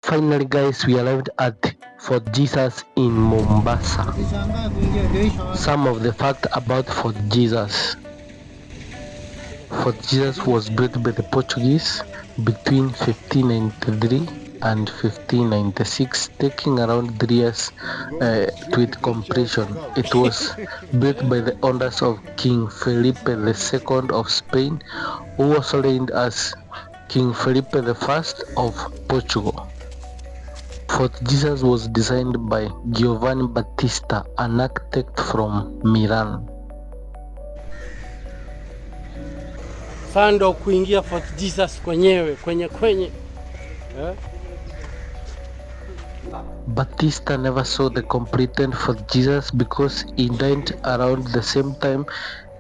Finally, guys, we arrived at Fort Jesus in Mombasa. Some of the facts about Fort Jesus. Fort Jesus was built by the Portuguese between 1593 and 1596, taking around 3 years to its completion. It was built by the owners of King Felipe II of Spain, who also reigned as King Felipe I of Portugal. Fort Jesus was designed by Giovanni Battista, an architect from Milan. Fando kuingia Fort Jesus kwenye Battista never saw the completed Fort Jesus because he died around the same time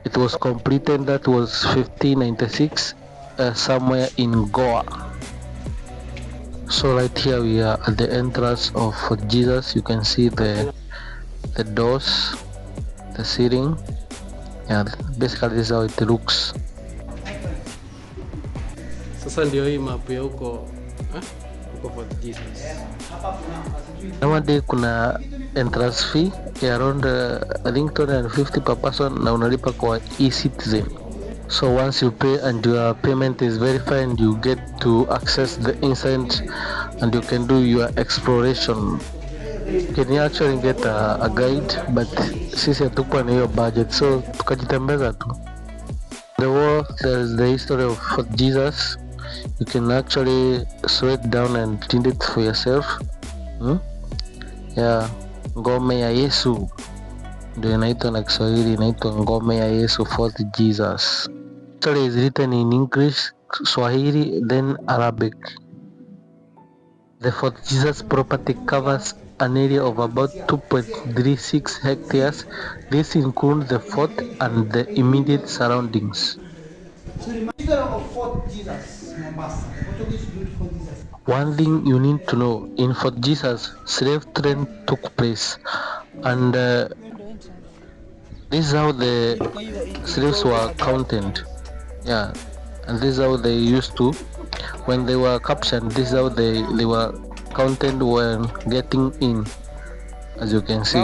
it was completed. That was 1596, somewhere in Goa. So right here we are at the entrance of Fort Jesus. You can see the doors, the ceiling. Yeah, basically this is how it looks. Sasa ndio hii map ya huko Fort Jesus. Nowadays kuna entrance fee around I think 250 per person na unalipa kwa e-citizen. So once you pay and your payment is verified, and you get to access the inside and you can do your exploration. You can actually get a guide, but sisi hatukuwa na hiyo budget, so tukajitembeza tu. The wall, there is the history of Fort Jesus. You can actually slow it down and read it for yourself. Yeah, ngome ya Yesu ndio inaitwa na Kiswahili, inaitwa ngome ya Yesu, Fort Jesus. Story is written in English, Swahili, then Arabic. The Fort Jesus property covers an area of about 2.36 hectares. This includes the fort and the immediate surroundings. One thing you need to know, in Fort Jesus, slave trade took place, and this is how the slaves were counted. Yeah, and this is how they used to, when they were captured, this is how they were counted when getting in. As you can see,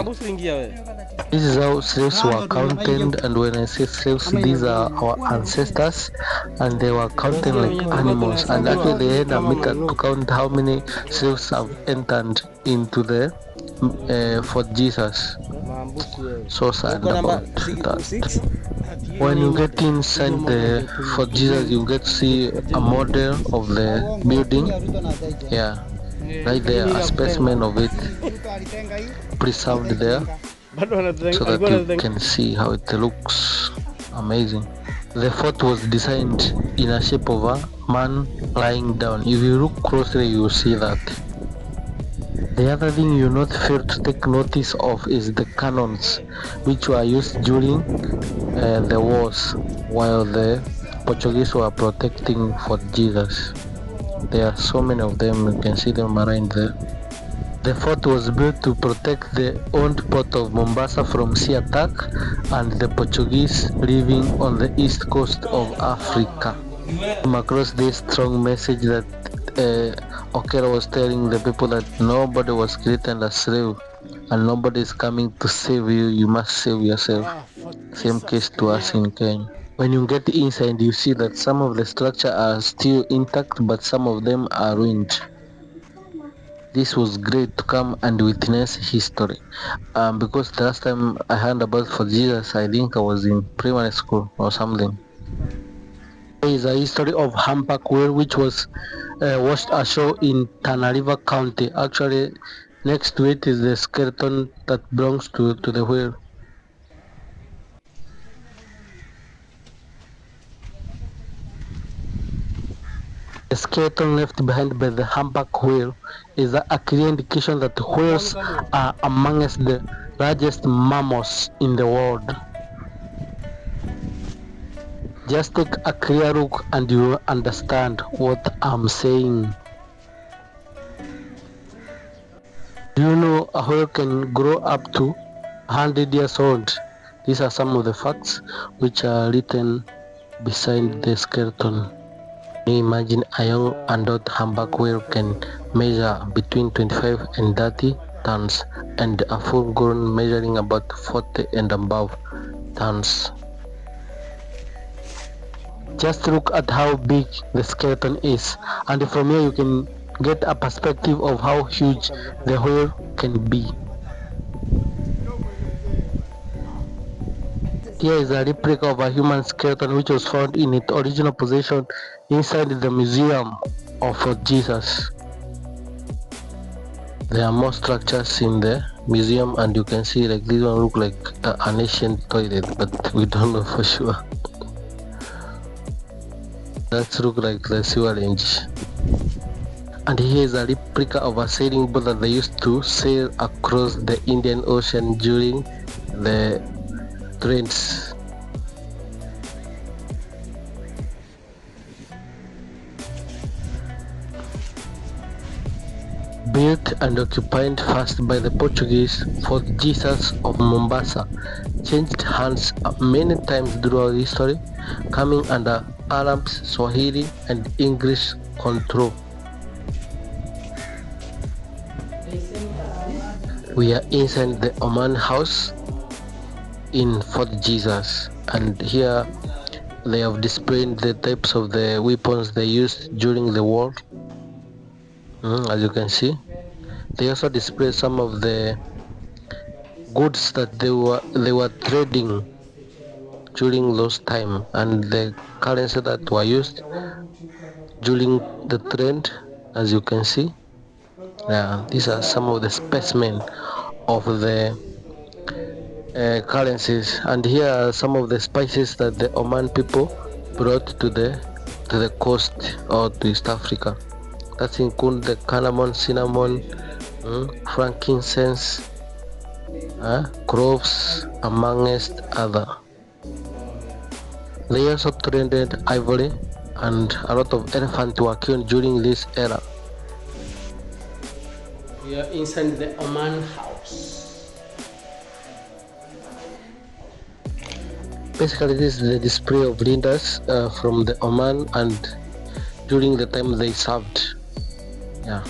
this is how slaves were counted, and when I say slaves, these are our ancestors, and they were counted like animals, and actually they had a meter to count how many slaves have entered into the Fort Jesus. So sad about that. When you get inside the Fort Jesus, you get to see a model of the building. Yeah, right there, a specimen of it preserved there, so that you can see how it looks amazing. The fort was designed in a shape of a man lying down. If you look closely, you will see that. The other thing you not fail to take notice of is the cannons, which were used during the wars while the Portuguese were protecting Fort Jesus. There are so many of them, you can see them around there. The fort was built to protect the owned port of Mombasa from sea attack and the Portuguese living on the east coast of Africa. Across this strong message that Okera was telling the people that nobody was created as slave and nobody is coming to save you, you must save yourself. Same case to us in Kenya. When you get inside, you see that some of the structure are still intact, but some of them are ruined. This was great to come and witness history, because the last time I heard about Fort Jesus, I think I was in primary school or something. There is a history of humpback whale which was washed ashore in Tana River County. Actually, next to it is the skeleton that belongs to the whale. The skeleton left behind by the humpback whale is a clear indication that whales are amongst the largest mammals in the world. Just take a clear look and you will understand what I'm saying. Do you know a whale can grow up to 100 years old? These are some of the facts which are written beside the skeleton. You imagine a young adult humpback whale can measure between 25 and 30 tons, and a full-grown measuring about 40 and above tons. Just look at how big the skeleton is, and from here you can get a perspective of how huge the whale can be. Here is a replica of a human skeleton which was found in its original position inside the museum of Fort Jesus. There are more structures in the museum, and you can see like this one look like an ancient toilet, but we don't know for sure. That look like the sewerage. And here is a replica of a sailing boat that they used to sail across the Indian Ocean during the trades. Built and occupied first by the Portuguese, Fort Jesus of Mombasa changed hands many times throughout history, coming under Arabs, Swahili, and English control. We are inside the Omani House in Fort Jesus, and here they have displayed the types of the weapons they used during the war. As you can see, they also display some of the goods that they were trading during those time, and the currency that were used during the trade. As you can see, these are some of the specimens of the currencies, and here are some of the spices that the Oman people brought to the coast or to East Africa. That include the cardamom, cinnamon, frankincense, cloves, amongst other. They also traded ivory, and a lot of elephants were killed during this era. We are inside the Omani House. Basically, this is the display of leaders from the Oman and during the time they served. Yeah.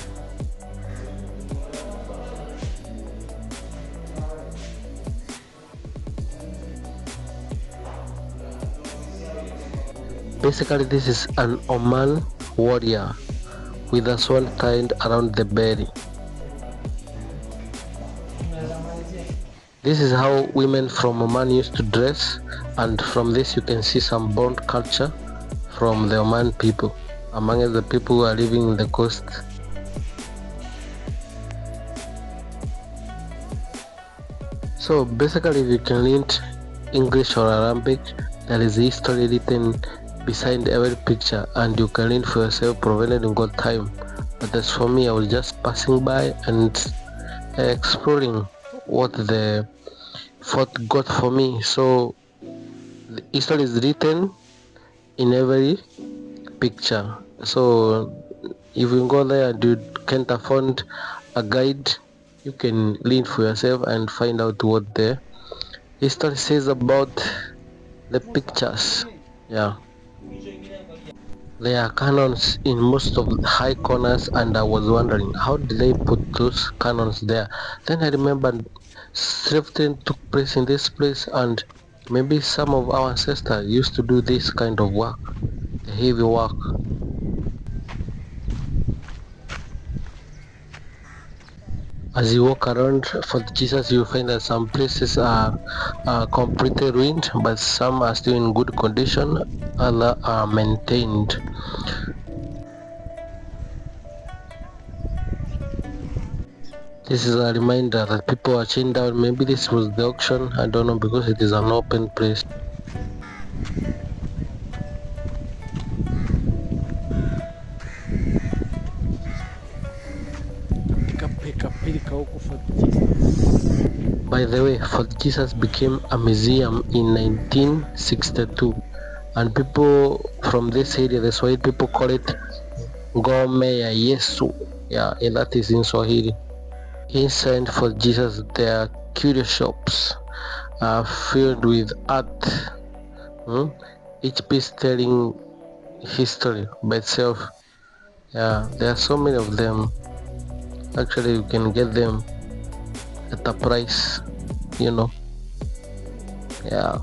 Basically, this is an Oman warrior with a sword tied around the belly. This is how women from Oman used to dress, and from this you can see some bond culture from the Oman people among the people who are living in the coast. So basically, if you can learn English or Arabic, there is history written beside every picture, and you can learn for yourself provided you got time. But as for me, I was just passing by and exploring what the fort got for me. So the history is written in every picture. So if you go there and you can't afford a guide, you can learn for yourself and find out what the history says about the pictures. Yeah. There are cannons in most of the high corners, and I was wondering how did they put those cannons there. Then I remembered slavery took place in this place, and maybe some of our ancestors used to do this kind of work, the heavy work. As you walk around Fort Jesus, you find that some places are completely ruined, but some are still in good condition, others are maintained. This is a reminder that people are chained down. Maybe this was the auction, I don't know, because it is an open place. By the way, Fort Jesus became a museum in 1962, and people from this area, the Swahili people, call it Ngome ya Yesu. Yeah, and that is in Swahili. Inside Fort Jesus, there are curious shops filled with art, each piece telling history by itself. Yeah, there are so many of them. Actually, you can get them at a price, you know. Yeah,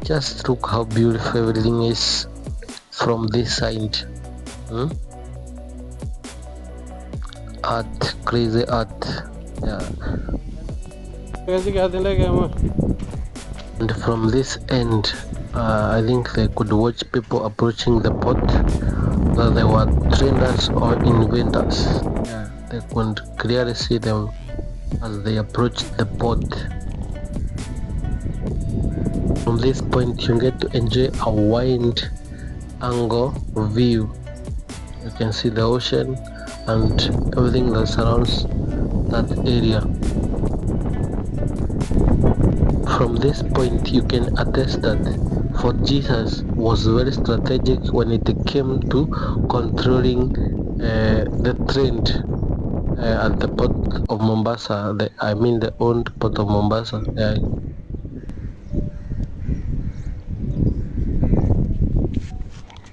just look how beautiful everything is from this side. Hmm? Art, crazy art. Yeah, Kasi katindake ama. and from this end, I think they could watch people approaching the port, whether they were traders or inventors. Yeah, they could clearly see them as they approached the port. From this point, you get to enjoy a wide angle view. You can see the ocean and everything that surrounds that area. From this point, you can attest that Fort Jesus was very strategic when it came to controlling the trade at the port of Mombasa. The owned port of Mombasa. Yeah.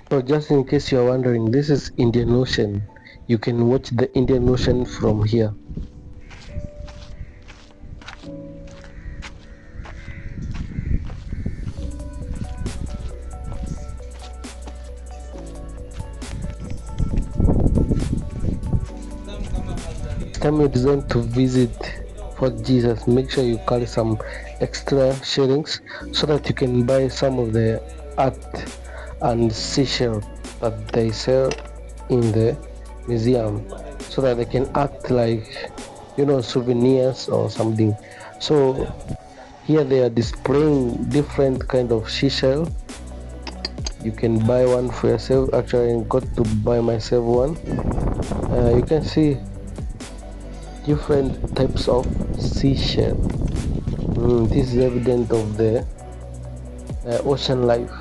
So just in case you're wondering, this is Indian Ocean. You can watch the Indian Ocean from here. Time you decide to visit Fort Jesus, make sure you carry some extra shillings so that you can buy some of the art and seashell that they sell in the museum, so that they can act like, souvenirs or something. So here they are displaying different kind of seashell. You can buy one for yourself. Actually, I got to buy myself one. You can see different types of seashell. This is evident of the ocean life.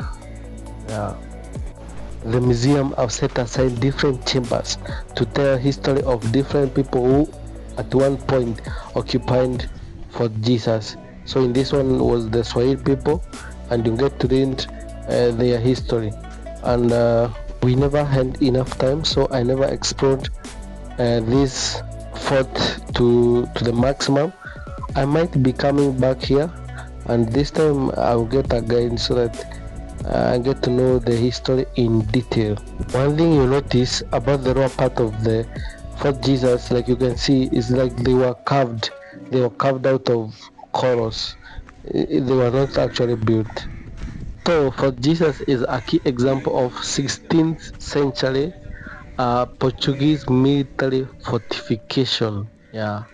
Yeah. The museum have set aside different chambers to tell history of different people who at one point occupied Fort Jesus. So in this one was the Swahili people, and you get to read their history. And we never had enough time, so I never explored this fort to the maximum. I might be coming back here, and this time I'll get a guide so that I get to know the history in detail. One thing you notice about the raw part of the Fort Jesus, like you can see, is like they were carved. They were carved out of corals. They were not actually built. So Fort Jesus is a key example of 16th century Portuguese military fortification. Yeah.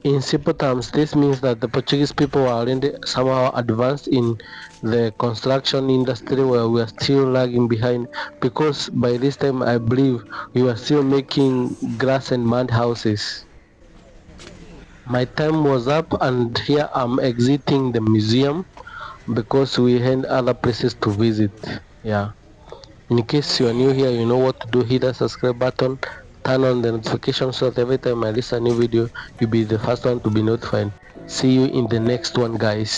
In simple terms, this means that the Portuguese people were already somehow advanced in the construction industry, where we are still lagging behind, because by this time I believe we were still making grass and mud houses. My time was up, and here I'm exiting the museum because we had other places to visit. Yeah. In case you are new here, you know what to do. Hit the subscribe button, turn on the notification so that every time I release a new video, you'll be the first one to be notified. See you in the next one, guys.